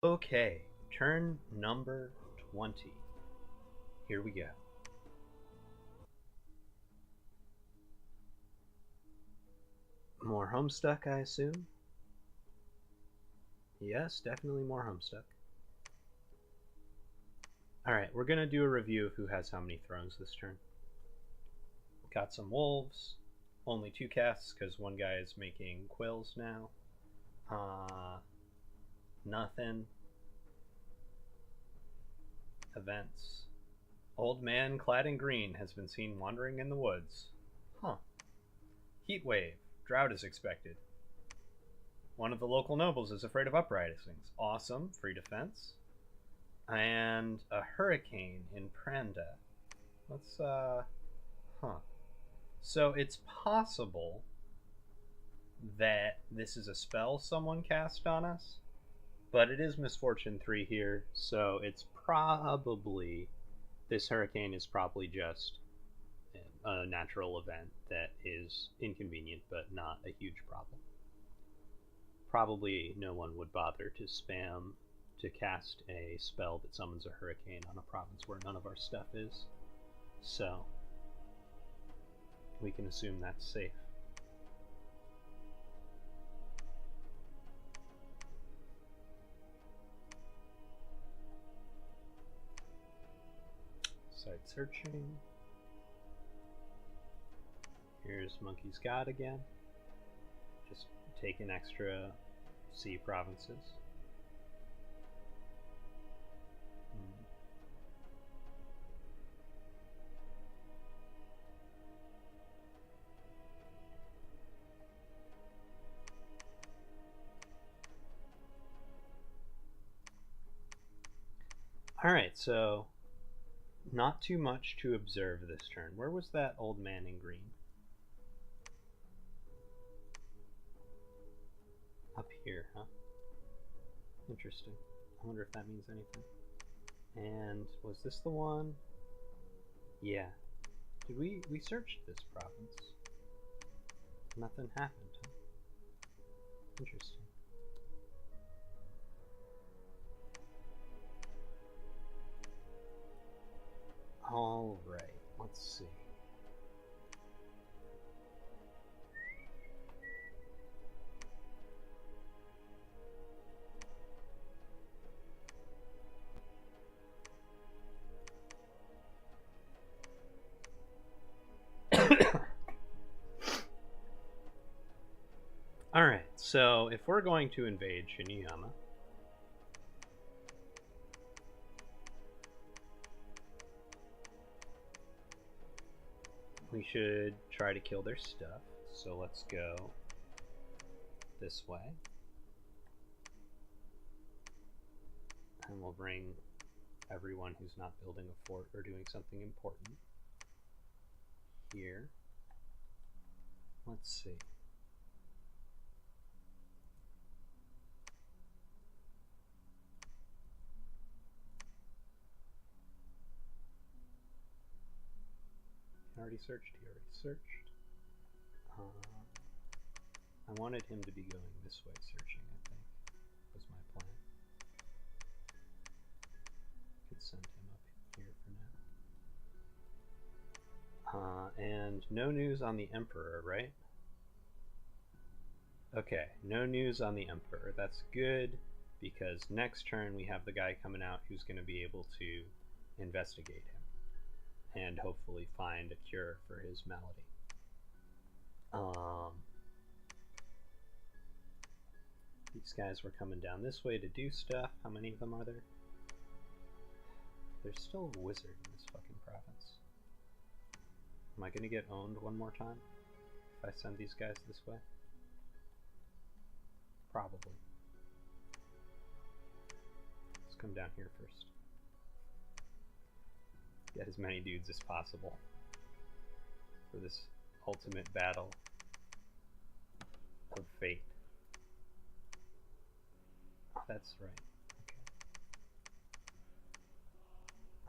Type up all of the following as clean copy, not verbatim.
Okay, turn number 20. Here we go. More Homestuck, I assume? Yes, definitely more Homestuck. Alright, we're going to do a review of who has how many thrones this turn. Got some wolves. Only 2 casts because one guy is making quills now. Nothing. Events. Old man clad in green has been seen wandering in the woods. Huh. Heat wave. Drought is expected. One of the local nobles is afraid of uprisings. Awesome. Free defense. And a hurricane in Pranda. Let's, So it's possible that this is a spell someone cast on us, but it is Misfortune 3 here, so it's probably, this hurricane is probably just a natural event that is inconvenient but not a huge problem. Probably no one would bother to spam to cast a spell that summons a hurricane on a province where none of our stuff is, so we can assume that's safe. Site searching. Here's Monkey's God again. Just taking extra sea provinces. Alright, so not too much to observe this turn. Where was that old man in green? Up here, huh? Interesting. I wonder if that means anything. And was this the one? Yeah. Did we searched this province? Nothing happened, huh? Interesting. Alright, let's see. Alright, so if we're going to invade Shiniyama, we should try to kill their stuff. So let's go this way. And we'll bring everyone who's not building a fort or doing something important here. Let's see. Already searched, he already searched. I wanted him to be going this way searching, I think, was my plan. Could send him up here for now. And no news on the Emperor, right? Okay, no news on the Emperor. That's good, because next turn we have the guy coming out who's going to be able to investigate him and hopefully find a cure for his malady. These guys were coming down this way to do stuff. How many of them are there? There's still a wizard in this fucking province. Am I gonna get owned one more time if I send these guys this way? Probably. Let's come down here first. Get as many dudes as possible for this ultimate battle of fate. Oh, that's right. Okay.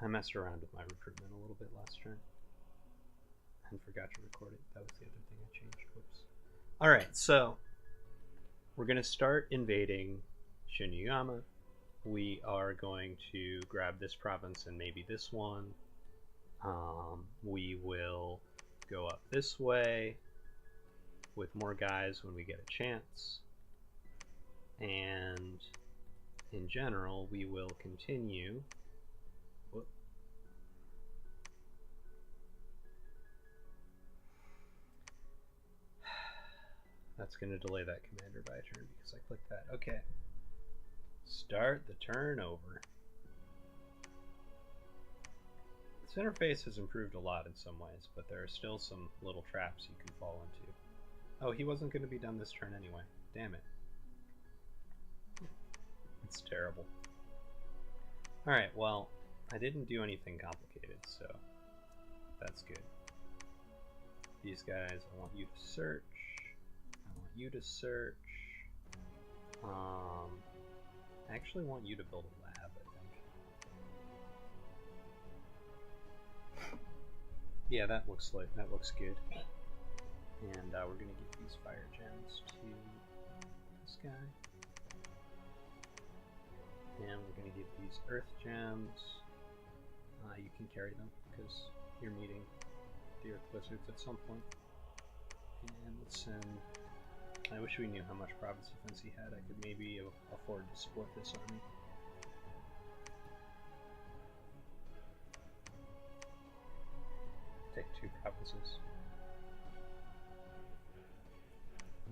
I messed around with my recruitment a little bit last turn and forgot to record it. That was the other thing I changed. Whoops. Alright, so we're going to start invading Shiniyama. we are going to grab this province and maybe this one. We will go up this way with more guys when we get a chance. And in general, we will continue. Whoop. That's going to delay that commander by a turn because I clicked that. Okay. Start the turn over. This interface has improved a lot in some ways, but there are still some little traps you can fall into. Oh, he wasn't going to be done this turn anyway. Damn it. It's terrible. Alright, well, I didn't do anything complicated, so that's good. These guys, I want you to search. I want you to search. I actually want you to build a lab, I think. Yeah, that looks good. And we're gonna give these fire gems to this guy. And we're gonna give these earth gems. You can carry them because you're meeting the earth wizards at some point. And let's send. I wish we knew how much province defense he had. I could maybe afford to support this army. Take 2 provinces.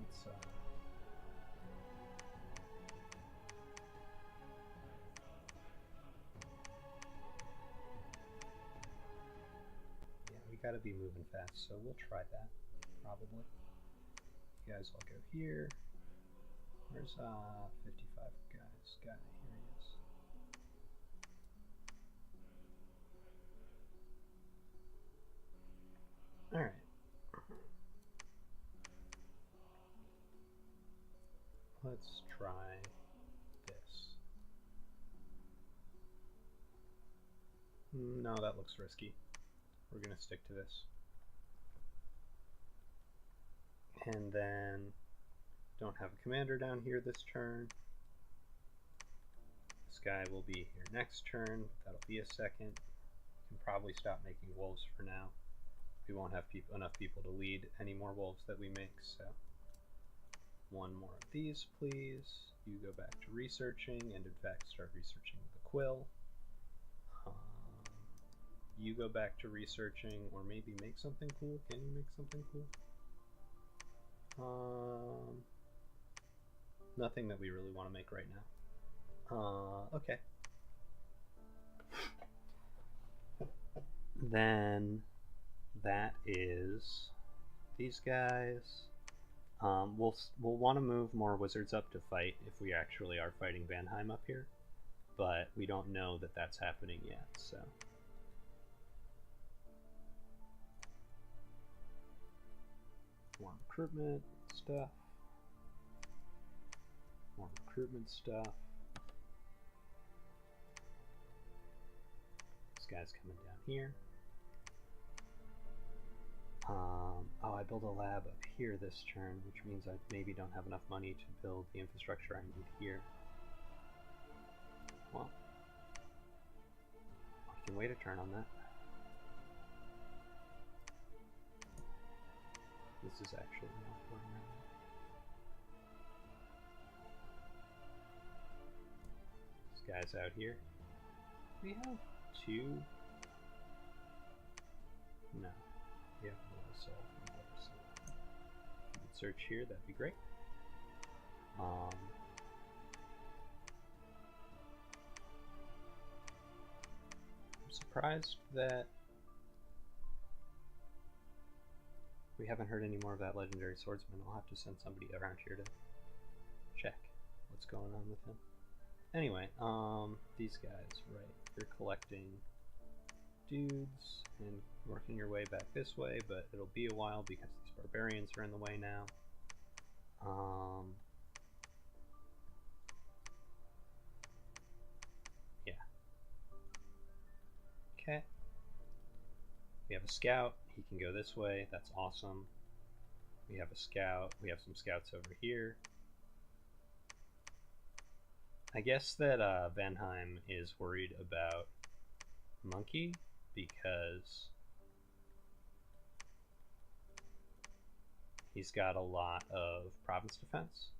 Let's yeah, we gotta be moving fast, so we'll try that, probably. You guys all go here. Where's 55 guys? Got it, here he is. Alright. Let's try this. No, that looks risky. We're gonna stick to this. And then don't have a commander down here this turn. This guy will be here next turn. That'll be a second. We can probably stop making wolves for now. We won't have enough people to lead any more wolves that we make, so 1 more of these, please. You go back to researching, and in fact start researching with a quill. You go back to researching, or maybe make something cool. Can you make something cool? Nothing that we really want to make right now. Okay. Then that is these guys. We'll want to move more wizards up to fight if we actually are fighting Vanheim up here, but we don't know that that's happening yet, so. More recruitment stuff. More recruitment stuff. This guy's coming down here. Oh, I built a lab up here this turn, which means I maybe don't have enough money to build the infrastructure I need here. Well, I can wait a turn on that. This is actually more important right now. This guy's out here. We have 2. No. We have one soul from there, so if you could search here, that'd be great. I'm surprised that we haven't heard any more of that legendary swordsman. I'll have to send somebody around here to check what's going on with him. Anyway, these guys, right, you're collecting dudes and working your way back this way, but it'll be a while because these barbarians are in the way now. Yeah. Okay. We have a scout. He can go this way. That's awesome. We have a scout. We have some scouts over here. I guess that Vanheim is worried about Monkey because he's got a lot of province defense.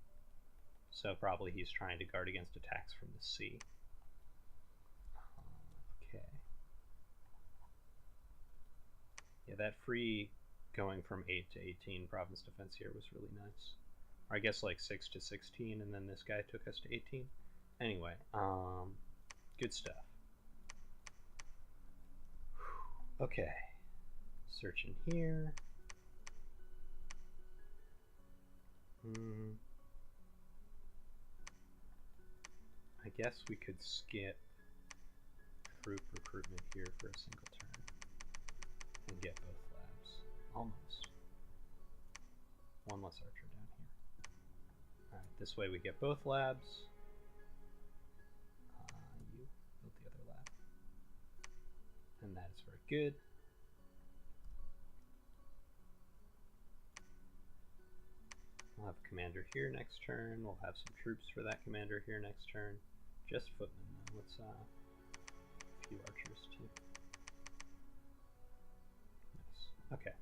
So probably he's trying to guard against attacks from the sea. Okay. Yeah, that free going from 8 to 18 province defense here was really nice. Or I guess like 6 to 16, and then this guy took us to 18. Anyway, good stuff. Okay, searching here. I guess we could skip troop recruitment here for a single turn and get both labs. Almost. One less archer down here. Alright, this way we get both labs. You build the other lab. And that is very good. We'll have a commander here next turn. We'll have some troops for that commander here next turn. Just footmen though. Let's a few archers too. Nice. Okay.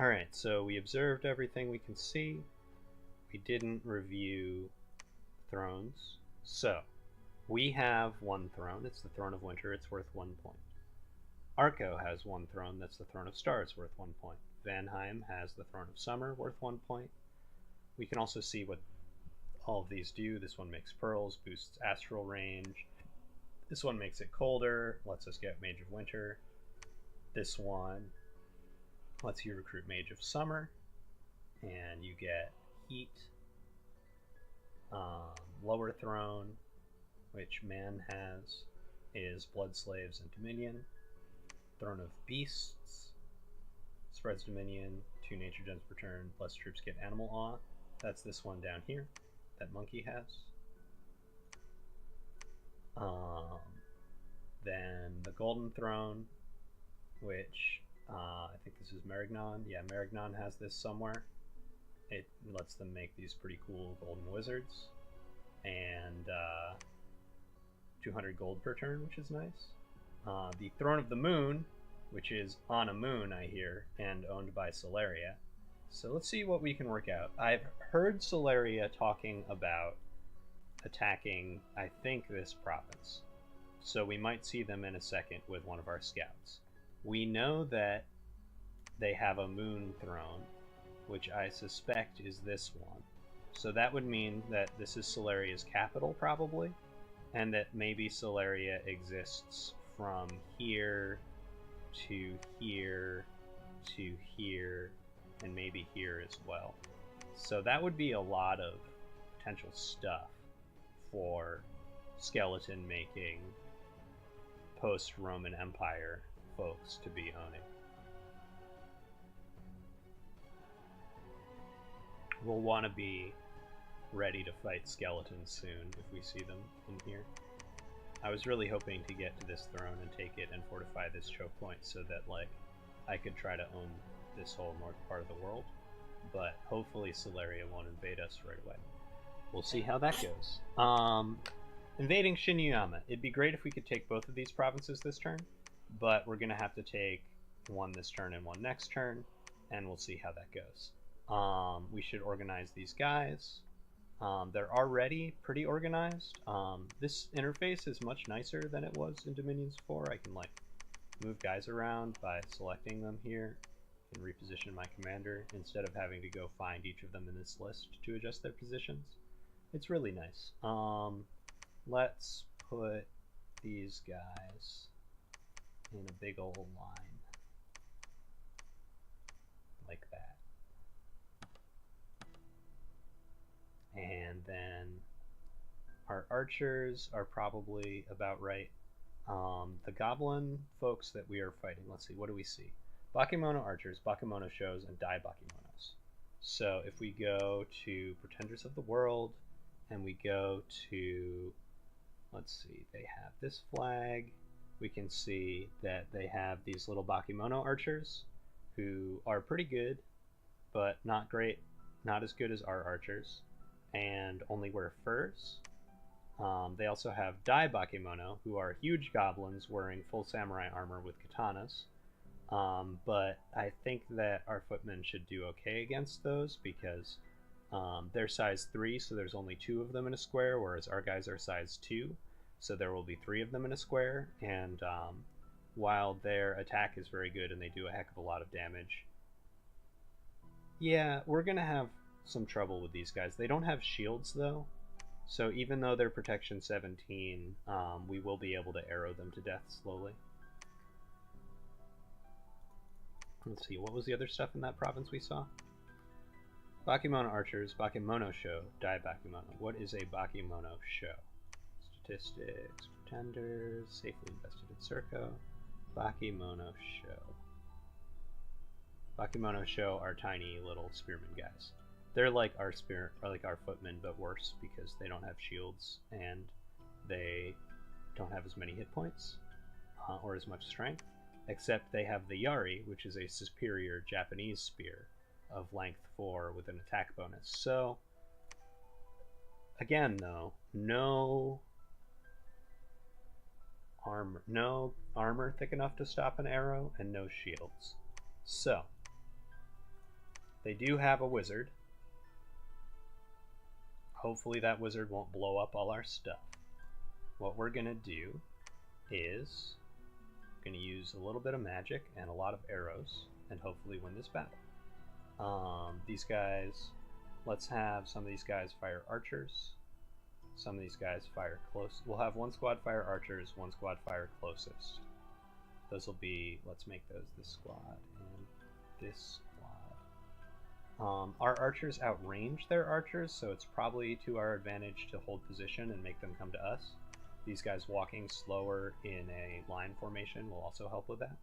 Alright, so we observed everything we can see. We didn't review thrones. So, we have one throne. It's the Throne of Winter. It's worth 1 point. Arco has one throne. That's the Throne of Stars, worth 1 point. Vanheim has the Throne of Summer, worth 1 point. We can also see what all of these do. This one makes pearls, boosts astral range. This one makes it colder, lets us get Mage of Winter. This one lets you recruit Mage of Summer, and you get heat. Lower throne, which man has, is Blood Slaves and Dominion. Throne of Beasts spreads Dominion, 2 nature gems per turn, plus troops get Animal Awe. That's this one down here that Monkey has. Then the Golden Throne, which I think this is Marignon. Yeah, Marignon has this somewhere. It lets them make these pretty cool golden wizards. And 200 gold per turn, which is nice. The Throne of the Moon, which is on a moon, I hear, and owned by Solaria. So let's see what we can work out. I've heard Solaria talking about attacking, I think, this province. So we might see them in a second with one of our scouts. We know that they have a moon throne, which I suspect is this one. So that would mean that this is Solaria's capital, probably, and that maybe Solaria exists from here to here to here, and maybe here as well. So that would be a lot of potential stuff for skeleton making post-Roman Empire folks to be owning. We'll want to be ready to fight skeletons soon if we see them in here. I was really hoping to get to this throne and take it and fortify this choke point so that, like, I could try to own this whole north part of the world, but hopefully Solaria won't invade us right away. We'll see how that goes. Invading Shinyama. It'd be great if we could take both of these provinces this turn, but we're going to have to take one this turn and one next turn, and we'll see how that goes. We should organize these guys. They're already pretty organized. This interface is much nicer than it was in Dominions 4. I can, like, move guys around by selecting them here and reposition my commander instead of having to go find each of them in this list to adjust their positions. It's really nice. Let's put these guys in a big old line like that. And then our archers are probably about right. The goblin folks that we are fighting, let's see, what do we see? Bakemono archers, Bakemono shows, and Dai Bakemonos. So if we go to Pretenders of the World, and we go to, let's see, they have this flag, we can see that they have these little Bakemono archers who are pretty good, but not great, not as good as our archers, and only wear furs. They also have Dai Bakemono, who are huge goblins wearing full samurai armor with katanas. But I think that our footmen should do okay against those because they're size 3, so there's only 2 of them in a square, whereas our guys are size 2, so there will be 3 of them in a square. And while their attack is very good and they do a heck of a lot of damage, yeah, we're going to have some trouble with these guys. They don't have shields, though. So even though they're protection 17, we will be able to arrow them to death slowly. Let's see, what was the other stuff in that province we saw? Bakemono archers, Bakemono show, Dai Bakemono. What is a Bakemono show? Statistics, pretenders, safely invested in Circo. Bakemono show. Bakemono show are tiny little spearmen guys. They're like our footmen, but worse because they don't have shields and they don't have as many hit points or as much strength. Except they have the Yari, which is a superior Japanese spear of length 4 with an attack bonus. So again, though, no armor thick enough to stop an arrow, and no shields. So they do have a wizard. Hopefully that wizard won't blow up all our stuff. What we're going to do is going to use a little bit of magic and a lot of arrows and hopefully win this battle. These guys, let's have some of these guys fire archers. Some of these guys fire close. We'll have one squad fire archers, one squad fire closest. Those will be, let's make those this squad and this squad. Our archers outrange their archers, so it's probably to our advantage to hold position and make them come to us. These guys walking slower in a line formation will also help with that.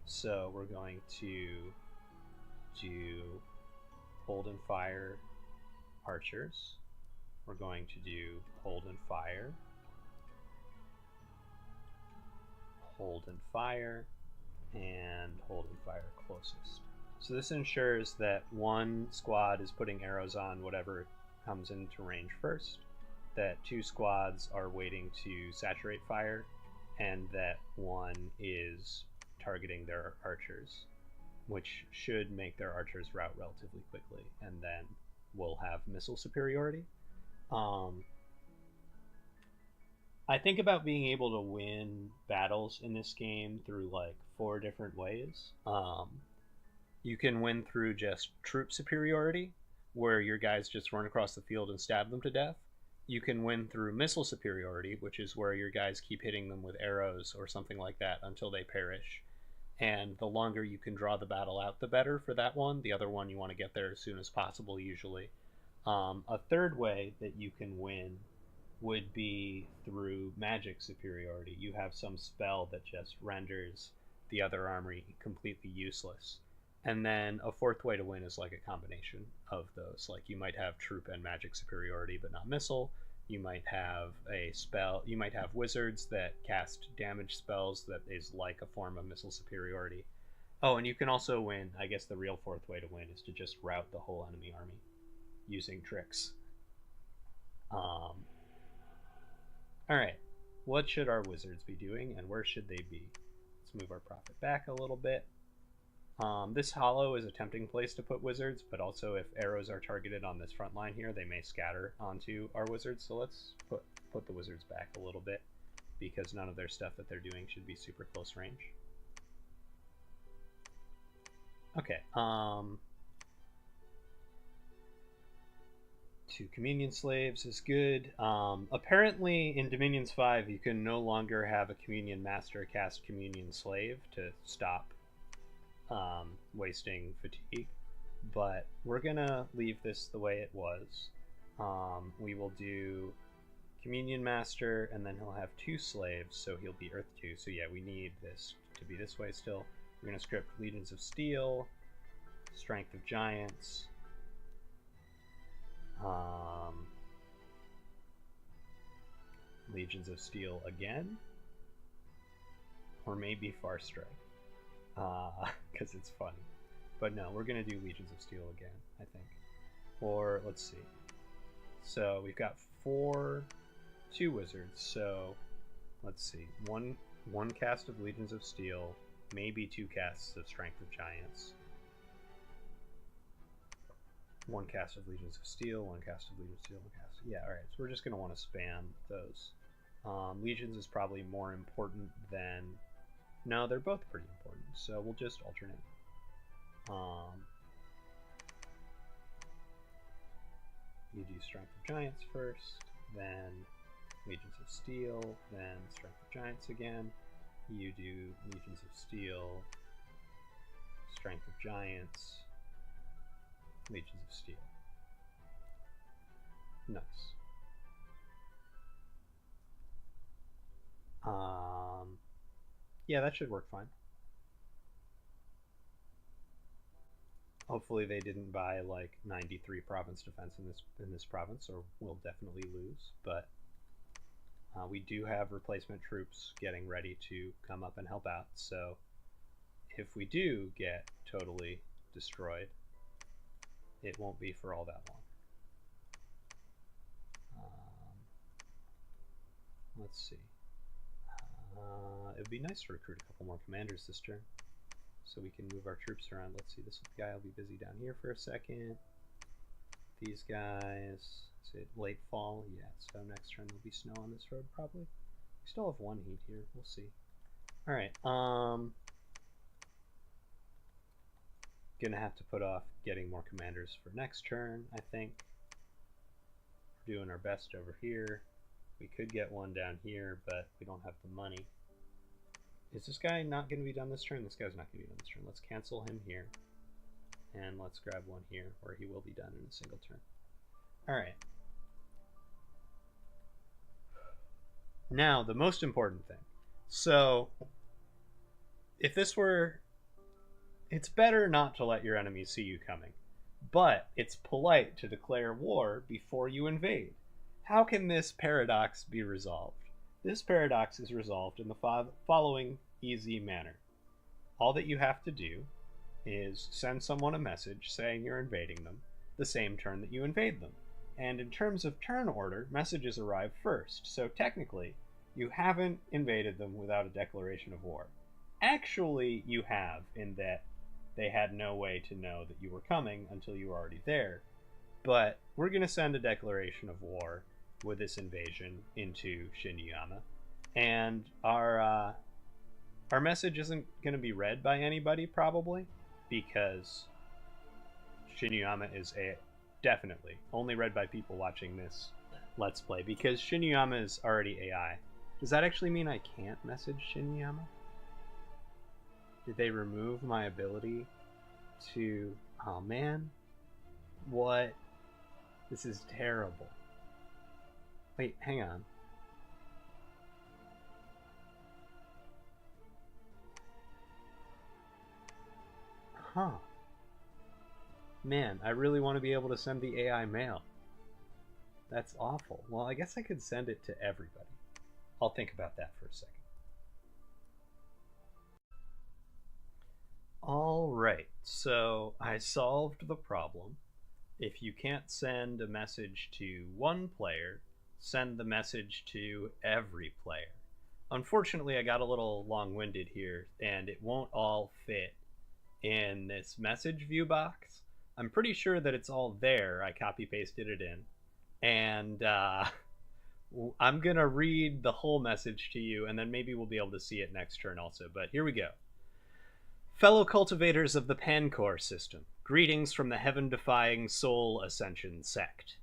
So we're going to do hold and fire archers. We're going to do hold and fire, hold and fire, and hold and fire closest. So this ensures that one squad is putting arrows on whatever comes into range first, that 2 squads are waiting to saturate fire, and that 1 is targeting their archers, which should make their archers rout relatively quickly, and then we'll have missile superiority. I think about being able to win battles in this game through like 4 different ways. You can win through just troop superiority, where your guys just run across the field and stab them to death. You can win through missile superiority, which is where your guys keep hitting them with arrows or something like that until they perish. And the longer you can draw the battle out, the better for that one. The other one, you want to get there as soon as possible, usually. A third way that you can win would be through magic superiority. You have some spell that just renders the other army completely useless. And then a fourth way to win is like a combination of those. Like you might have troop and magic superiority, but not missile. You might have a spell. You might have wizards that cast damage spells that is like a form of missile superiority. Oh, and you can also win. I guess the real fourth way to win is to just rout the whole enemy army using tricks. All right. What should our wizards be doing, and where should they be? Let's move our prophet back a little bit. This hollow is a tempting place to put wizards, but also if arrows are targeted on this front line here, they may scatter onto our wizards. So let's put the wizards back a little bit, because none of their stuff that they're doing should be super close range. Okay. 2 communion slaves is good. Apparently in Dominions 5 you can no longer have a communion master cast communion slave to stop wasting fatigue, but we're gonna leave this the way it was. We will do communion master, and then he'll have 2 slaves, so he'll be Earth 2. So yeah, we need this to be this way still. We're gonna script Legions of Steel, Strength of Giants, Legions of Steel again, or maybe Far Strike, because it's funny. But no, we're going to do Legions of Steel again, I think. Or, let's see. So we've got 2 wizards, so let's see. One cast of Legions of Steel, maybe 2 casts of Strength of Giants. 1 cast of Legions of Steel, 1 cast of Legions of Steel, 1 cast. Yeah, alright, so we're just going to want to spam those. Legions is probably more important than... No, they're both pretty important, so we'll just alternate. You do Strength of Giants first, then Legions of Steel, then Strength of Giants again. You do Legions of Steel, Strength of Giants, Legions of Steel. Nice. Yeah, that should work fine. Hopefully they didn't buy like 93 province defense in this province, or we'll definitely lose. But we do have replacement troops getting ready to come up and help out. So if we do get totally destroyed, it won't be for all that long. Let's see. It would be nice to recruit a couple more commanders this turn, so we can move our troops around. Let's see, this guy will be busy down here for a second. These guys, is it late fall? Yeah, so next turn there'll be snow on this road probably. We still have 1 heat here, we'll see. Alright, gonna have to put off getting more commanders for next turn, I think. We're doing our best over here. We could get 1 down here, but we don't have the money. Is this guy not going to be done this turn? This guy's not going to be done this turn. Let's cancel him here. And let's grab 1 here, where he will be done in a single turn. Alright. Now, the most important thing. So, if this were... It's better not to let your enemies see you coming. But it's polite to declare war before you invade. How can this paradox be resolved? This paradox is resolved in the following easy manner. All that you have to do is send someone a message saying you're invading them the same turn that you invade them. And in terms of turn order, messages arrive first. So technically, you haven't invaded them without a declaration of war. Actually, you have, in that they had no way to know that you were coming until you were already there. But we're going to send a declaration of war with this invasion into Shinyama, and our message isn't going to be read by anybody probably, because Shinyama is definitely only read by people watching this Let's Play, because Shinyama is already AI. Does that actually mean I can't message Shinyama? Did they remove my ability to... Oh man, what? This is terrible. Wait, hang on. Huh. Man, I really want to be able to send the AI mail. That's awful. Well, I guess I could send it to everybody. I'll think about that for a second. Alright, so I solved the problem. If you can't send a message to 1 player, send the message to every player. Unfortunately, I got a little long-winded here, and it won't all fit in this message view box. I'm pretty sure that it's all there. I copy-pasted it in. And I'm going to read the whole message to you, and then maybe we'll be able to see it next turn also. But here we go. Fellow cultivators of the Pancor system, greetings from the heaven-defying Soul Ascension sect.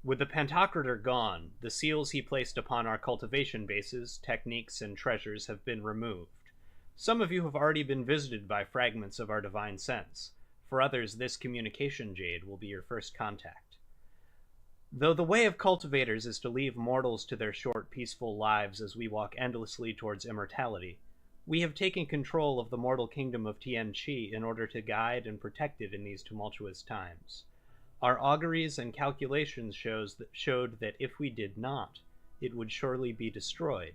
With the Pantocrator gone, the seals he placed upon our cultivation bases, techniques, and treasures have been removed. Some of you have already been visited by fragments of our divine sense. For others, this communication jade will be your first contact. Though the way of cultivators is to leave mortals to their short, peaceful lives as we walk endlessly towards immortality, we have taken control of the mortal kingdom of Tianqi in order to guide and protect it in these tumultuous times. Our auguries and calculations showed that if we did not, it would surely be destroyed,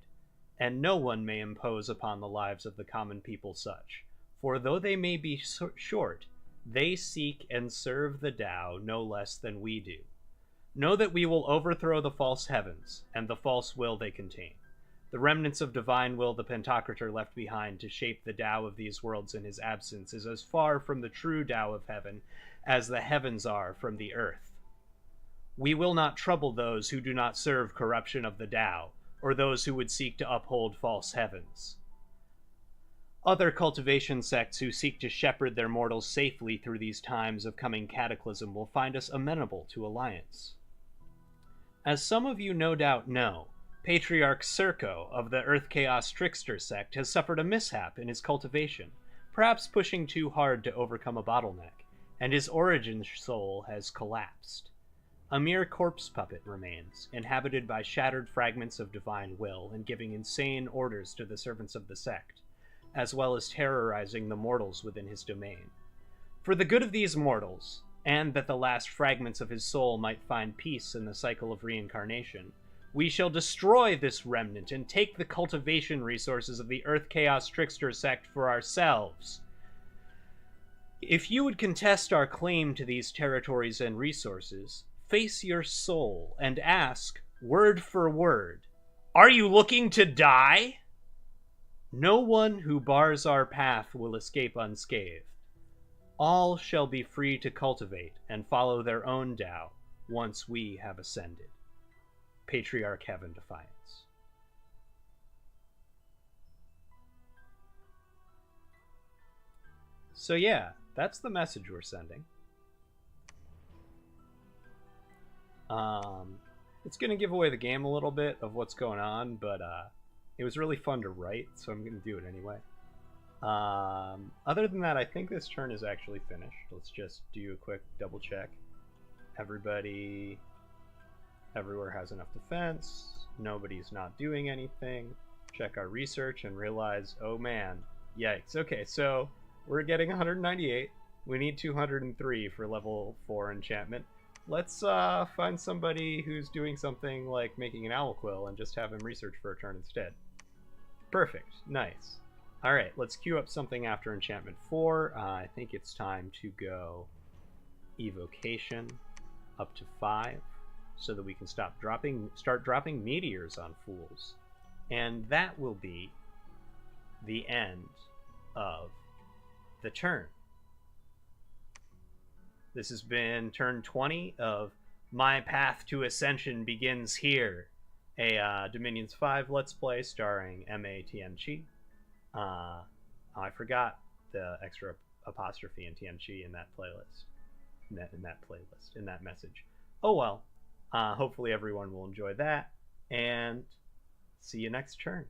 and no one may impose upon the lives of the common people such, for though they may be short, They seek and serve the Tao no less than we do. Know that we will overthrow the false heavens and the false will they contain. The remnants of divine will the Pantocrator left behind to shape the Tao of these worlds in his absence is as far from the true Tao of heaven as the heavens are from the earth. We will not trouble those who do not serve corruption of the Tao, or those who would seek to uphold false heavens. Other cultivation sects who seek to shepherd their mortals safely through these times of coming cataclysm will find us amenable to alliance. As some of you no doubt know, Patriarch Circo of the Earth Chaos Trickster sect has suffered a mishap in his cultivation, perhaps pushing too hard to overcome a bottleneck, and his origin soul has collapsed. A mere corpse puppet remains, inhabited by shattered fragments of divine will and giving insane orders to the servants of the sect, as well as terrorizing the mortals within his domain. For the good of these mortals, and that the last fragments of his soul might find peace in the cycle of reincarnation, we shall destroy this remnant and take the cultivation resources of the Earth Chaos Trickster sect for ourselves. If you would contest our claim to these territories and resources, face your soul and ask, word for word, "Are you looking to die?" No one who bars our path will escape unscathed. All shall be free to cultivate and follow their own Tao once we have ascended. Patriarch Heaven Defiance. So yeah, that's the message we're sending. It's going to give away the game a little bit of what's going on, but it was really fun to write, so I'm going to do it anyway. Other than that, I think this turn is actually finished. Let's just do a quick double check. Everybody everywhere has enough defense. Nobody's not doing anything. Check our research and realize, oh man, yikes. Okay, so we're getting 198. We need 203 for level 4 enchantment. Let's find somebody who's doing something like making an owl quill and just have him research for a turn instead. Perfect. Nice. Alright, let's queue up something after enchantment 4. I think it's time to go evocation up to 5 so that we can start dropping meteors on fools. And that will be the end of the turn. This has been turn 20 of My Path to Ascension Begins Here, a Dominions 5 Let's Play starring M.A.T.N.Chi. I forgot the extra apostrophe in Tianchi in that playlist. In that message. Oh well. Hopefully everyone will enjoy that, and see you next turn.